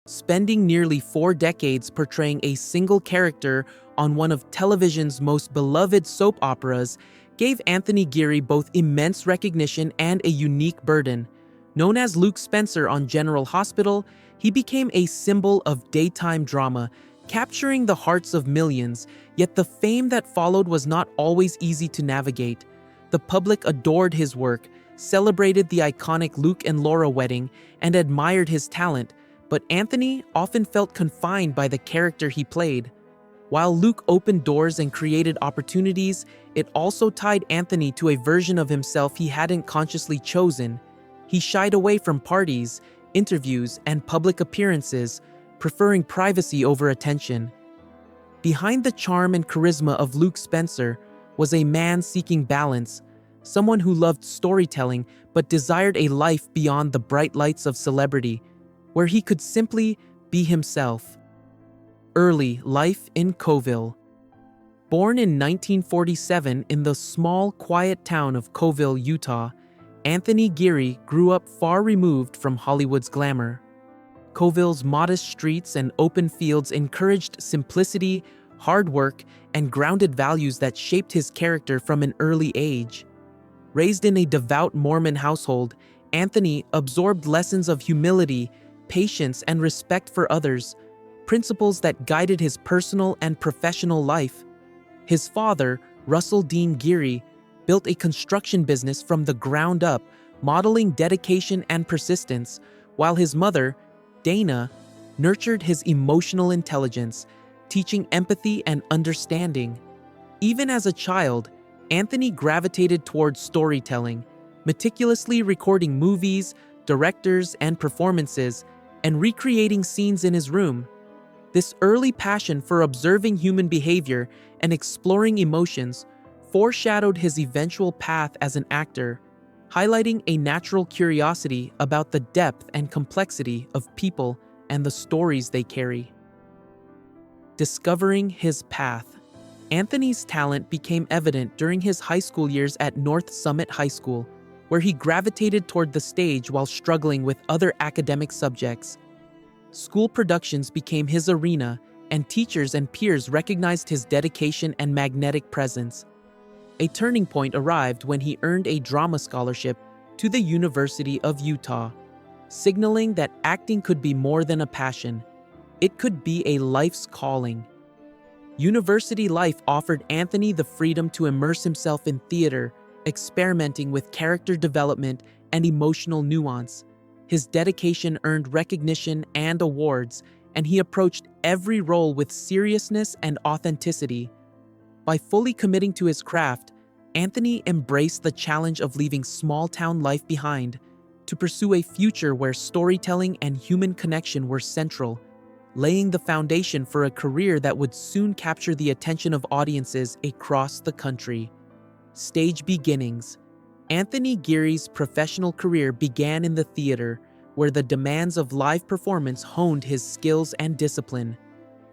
Spending nearly 4 decades portraying a single character on one of television's most beloved soap operas gave Anthony Geary both immense recognition and a unique burden. Known as Luke Spencer on General Hospital, he became a symbol of daytime drama, capturing the hearts of millions, yet the fame that followed was not always easy to navigate. The public adored his work, celebrated the iconic Luke and Laura wedding, and admired his talent, but Anthony often felt confined by the character he played. While Luke opened doors and created opportunities, it also tied Anthony to a version of himself he hadn't consciously chosen. He shied away from parties, interviews, and public appearances, preferring privacy over attention. Behind the charm and charisma of Luke Spencer was a man seeking balance, someone who loved storytelling but desired a life beyond the bright lights of celebrity, where he could simply be himself. Early life in Coville. Born in 1947 in the small, quiet town of Coville, Utah, Anthony Geary grew up far removed from Hollywood's glamour. Coville's modest streets and open fields encouraged simplicity, hard work, and grounded values that shaped his character from an early age. Raised in a devout Mormon household, Anthony absorbed lessons of humility, patience, and respect for others, principles that guided his personal and professional life. His father, Russell Dean Geary, built a construction business from the ground up, modeling dedication and persistence, while his mother, Dana, nurtured his emotional intelligence, teaching empathy and understanding. Even as a child, Anthony gravitated towards storytelling, meticulously recording movies, directors, and performances, and recreating scenes in his room. This early passion for observing human behavior and exploring emotions foreshadowed his eventual path as an actor, highlighting a natural curiosity about the depth and complexity of people and the stories they carry. Discovering his path. Anthony's talent became evident during his high school years at North Summit High School, where he gravitated toward the stage while struggling with other academic subjects. School productions became his arena, and teachers and peers recognized his dedication and magnetic presence. A turning point arrived when he earned a drama scholarship to the University of Utah, signaling that acting could be more than a passion. It could be a life's calling. University life offered Anthony the freedom to immerse himself in theater, experimenting with character development and emotional nuance. His dedication earned recognition and awards, and he approached every role with seriousness and authenticity. By fully committing to his craft, Anthony embraced the challenge of leaving small-town life behind to pursue a future where storytelling and human connection were central, laying the foundation for a career that would soon capture the attention of audiences across the country. Stage beginnings. Anthony Geary's professional career began in the theater, where the demands of live performance honed his skills and discipline.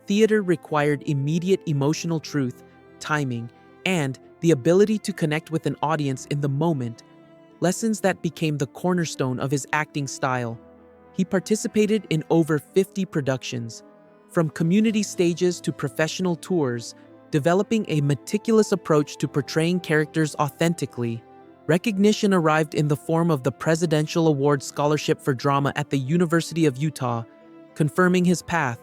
Theater required immediate emotional truth, timing, and the ability to connect with an audience in the moment, lessons that became the cornerstone of his acting style. He participated in over 50 productions, from community stages to professional tours, developing a meticulous approach to portraying characters authentically. Recognition arrived in the form of the Presidential Award Scholarship for Drama at the University of Utah, confirming his path.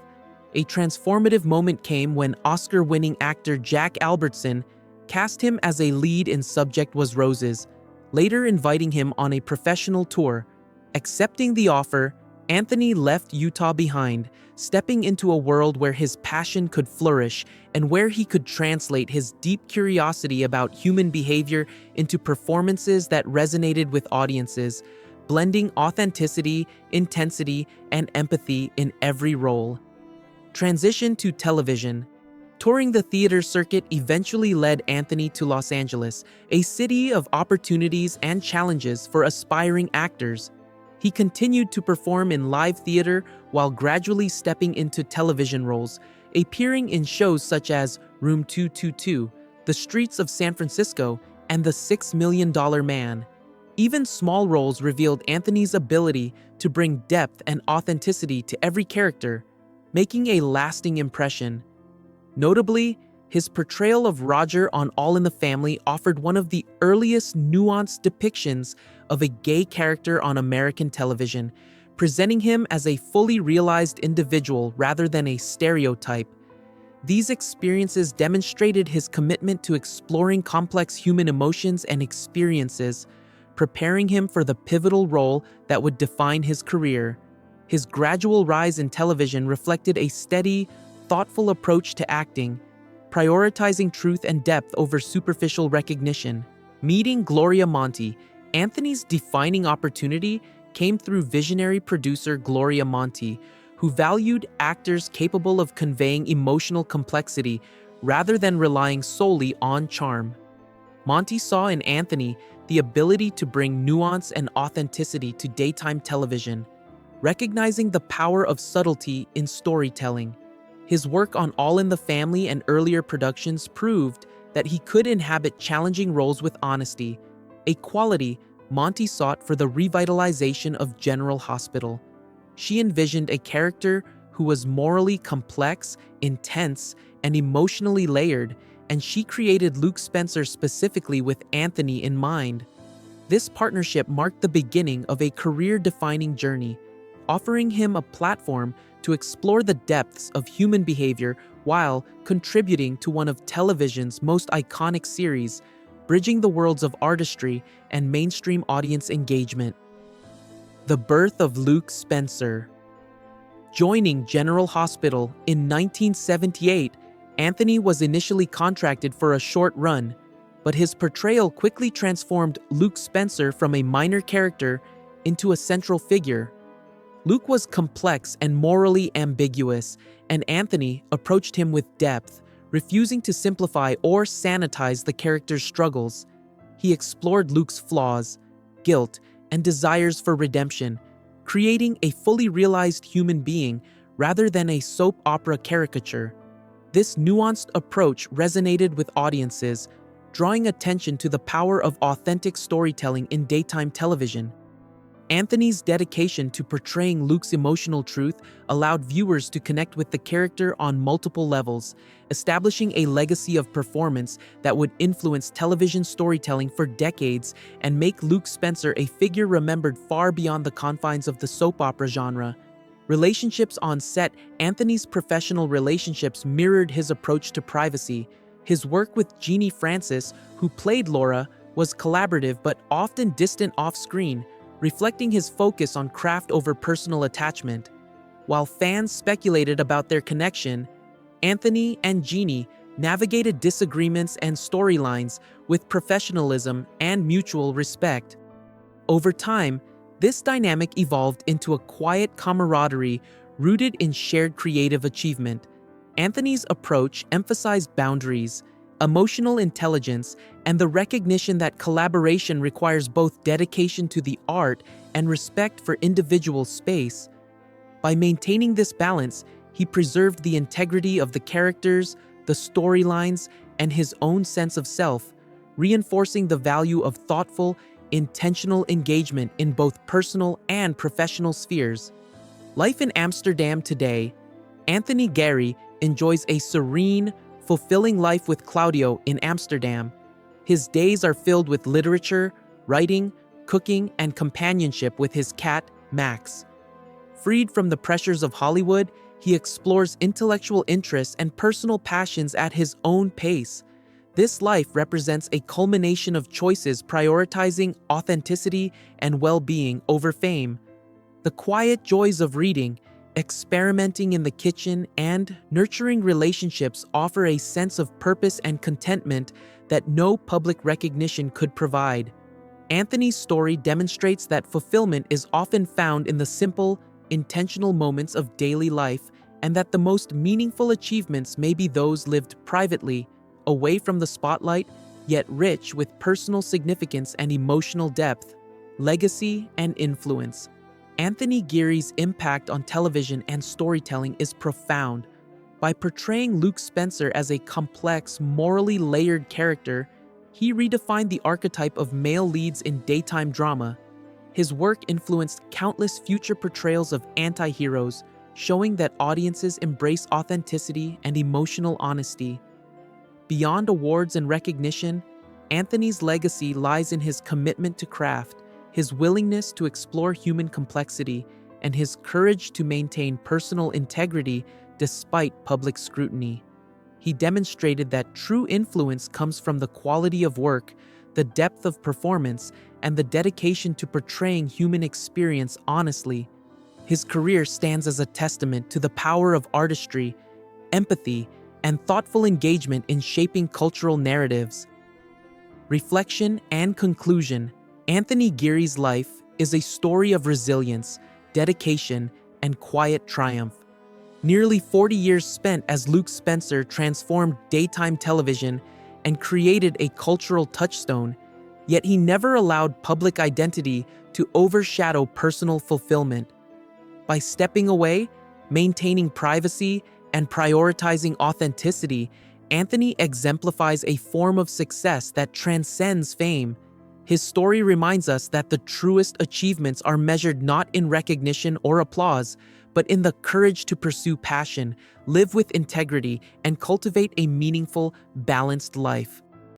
A transformative moment came when Oscar-winning actor Jack Albertson cast him as a lead in Subject Was Roses, later inviting him on a professional tour. Accepting the offer, Anthony left Utah behind, stepping into a world where his passion could flourish and where he could translate his deep curiosity about human behavior into performances that resonated with audiences, blending authenticity, intensity, and empathy in every role. Transition to television. Touring the theater circuit eventually led Anthony to Los Angeles, a city of opportunities and challenges for aspiring actors. He continued to perform in live theater while gradually stepping into television roles, appearing in shows such as Room 222, The Streets of San Francisco, and The $6 Million Man. Even small roles revealed Anthony's ability to bring depth and authenticity to every character, making a lasting impression. Notably, his portrayal of Roger on All in the Family offered one of the earliest nuanced depictions of a gay character on American television, presenting him as a fully realized individual rather than a stereotype. These experiences demonstrated his commitment to exploring complex human emotions and experiences, preparing him for the pivotal role that would define his career. His gradual rise in television reflected a steady, thoughtful approach to acting, prioritizing truth and depth over superficial recognition. Meeting Gloria Monty, Anthony's defining opportunity came through visionary producer Gloria Monty, who valued actors capable of conveying emotional complexity rather than relying solely on charm. Monty saw in Anthony the ability to bring nuance and authenticity to daytime television, recognizing the power of subtlety in storytelling. His work on All in the Family and earlier productions proved that he could inhabit challenging roles with honesty, a quality Monty sought for the revitalization of General Hospital. She envisioned a character who was morally complex, intense, and emotionally layered, and she created Luke Spencer specifically with Anthony in mind. This partnership marked the beginning of a career-defining journey, offering him a platform to explore the depths of human behavior while contributing to one of television's most iconic series, bridging the worlds of artistry and mainstream audience engagement. The birth of Luke Spencer. Joining General Hospital in 1978, Anthony was initially contracted for a short run, but his portrayal quickly transformed Luke Spencer from a minor character into a central figure. Luke was complex and morally ambiguous, and Anthony approached him with depth, refusing to simplify or sanitize the character's struggles. He explored Luke's flaws, guilt, and desires for redemption, creating a fully realized human being rather than a soap opera caricature. This nuanced approach resonated with audiences, drawing attention to the power of authentic storytelling in daytime television. Anthony's dedication to portraying Luke's emotional truth allowed viewers to connect with the character on multiple levels, establishing a legacy of performance that would influence television storytelling for decades and make Luke Spencer a figure remembered far beyond the confines of the soap opera genre. Relationships on set. Anthony's professional relationships mirrored his approach to privacy. His work with Jeannie Francis, who played Laura, was collaborative but often distant off-screen, reflecting his focus on craft over personal attachment. While fans speculated about their connection, Anthony and Jeannie navigated disagreements and storylines with professionalism and mutual respect. Over time, this dynamic evolved into a quiet camaraderie rooted in shared creative achievement. Anthony's approach emphasized boundaries, emotional intelligence, and the recognition that collaboration requires both dedication to the art and respect for individual space. By maintaining this balance, he preserved the integrity of the characters, the storylines, and his own sense of self, reinforcing the value of thoughtful, intentional engagement in both personal and professional spheres. Life in Amsterdam today. Anthony Geary enjoys a serene, fulfilling life with Claudio in Amsterdam. His days are filled with literature, writing, cooking, and companionship with his cat, Max. Freed from the pressures of Hollywood, he explores intellectual interests and personal passions at his own pace. This life represents a culmination of choices prioritizing authenticity and well-being over fame. The quiet joys of reading, experimenting in the kitchen, and nurturing relationships offer a sense of purpose and contentment that no public recognition could provide. Anthony's story demonstrates that fulfillment is often found in the simple, intentional moments of daily life, and that the most meaningful achievements may be those lived privately, away from the spotlight, yet rich with personal significance and emotional depth. Legacy and influence. Anthony Geary's impact on television and storytelling is profound. By portraying Luke Spencer as a complex, morally layered character, he redefined the archetype of male leads in daytime drama. His work influenced countless future portrayals of anti-heroes, showing that audiences embrace authenticity and emotional honesty. Beyond awards and recognition, Anthony's legacy lies in his commitment to craft, his willingness to explore human complexity, and his courage to maintain personal integrity despite public scrutiny. He demonstrated that true influence comes from the quality of work, the depth of performance, and the dedication to portraying human experience honestly. His career stands as a testament to the power of artistry, empathy, and thoughtful engagement in shaping cultural narratives. Reflection and conclusion. Anthony Geary's life is a story of resilience, dedication, and quiet triumph. Nearly 40 years spent as Luke Spencer transformed daytime television and created a cultural touchstone, yet he never allowed public identity to overshadow personal fulfillment. By stepping away, maintaining privacy, and prioritizing authenticity, Anthony exemplifies a form of success that transcends fame. His story reminds us that the truest achievements are measured not in recognition or applause, but in the courage to pursue passion, live with integrity, and cultivate a meaningful, balanced life.